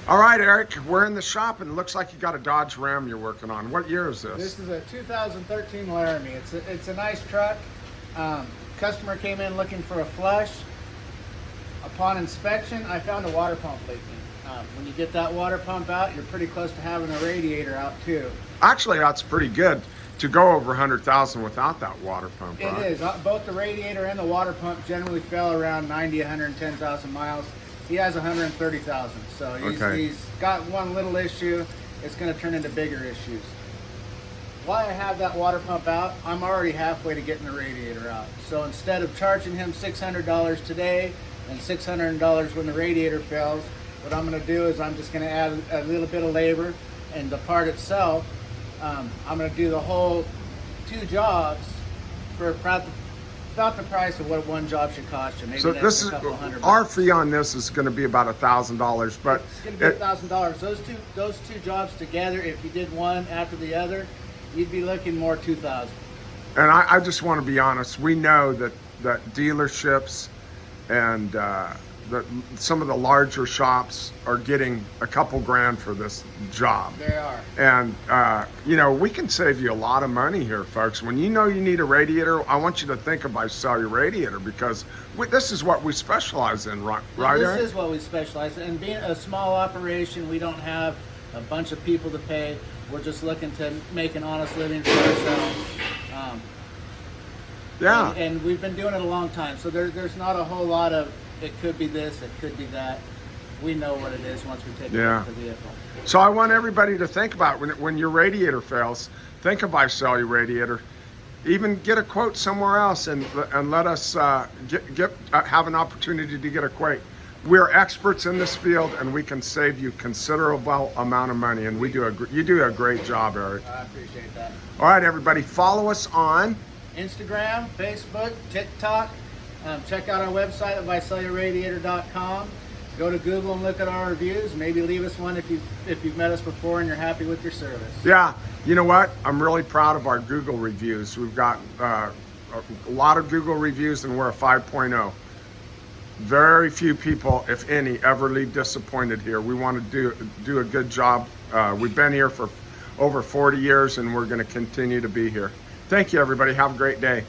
All right, Eric, we're in the shop and it looks like you got a Dodge Ram you're working on. What year is this? This is a 2013 Laramie. It's a nice truck. Customer came in looking for a flush. Upon inspection, I found a water pump leaking. When you get that water pump out, you're pretty close to having a radiator out too. Actually, that's pretty good to go over 100,000 without that water pump, right? It is. Both the radiator and the water pump generally fell around 90, 110,000 miles. He has 130,000, so he's got one little issue. It's going to turn into bigger issues. While I have that water pump out, I'm already halfway to getting the radiator out. So instead of charging him $600 today and $600 when the radiator fails, what I'm going to do is I'm just going to add a little bit of labor, and the part itself, I'm going to do the whole 2 jobs for about the price of what one job should cost you. Maybe so this is our fee on this is going to be about $1,000, but it's going to be $1,000. Those two jobs together, if you did one after the other, you'd be looking more $2,000. And I just want to be honest. We know that dealerships and some of the larger shops are getting a couple grand for this job. They are. And, we can save you a lot of money here, folks. When you know you need a radiator, I want you to think of Visalia Radiator, because this is what we specialize in, right? This is what we specialize in. And being a small operation, we don't have a bunch of people to pay. We're just looking to make an honest living for ourselves. Yeah. And we've been doing it a long time, so there's not a whole lot of, it could be this, it could be that. We know what it is once we take it off the vehicle. So I want everybody to think about when your radiator fails, think of Visalia Radiator. Even get a quote somewhere else and let us have an opportunity to get a quote. We're experts in this field, and we can save you considerable amount of money, and you do a great job, Eric. I appreciate that. All right, everybody, follow us on Instagram, Facebook, TikTok. Check out our website at VisaliaRadiator.com. Go to Google and look at our reviews. Maybe leave us one if you've met us before and you're happy with your service. Yeah, you know what? I'm really proud of our Google reviews. We've got a lot of Google reviews, and we're a 5.0. Very few people, if any, ever leave disappointed here. We want to do a good job. We've been here for over 40 years, and we're going to continue to be here. Thank you, everybody. Have a great day.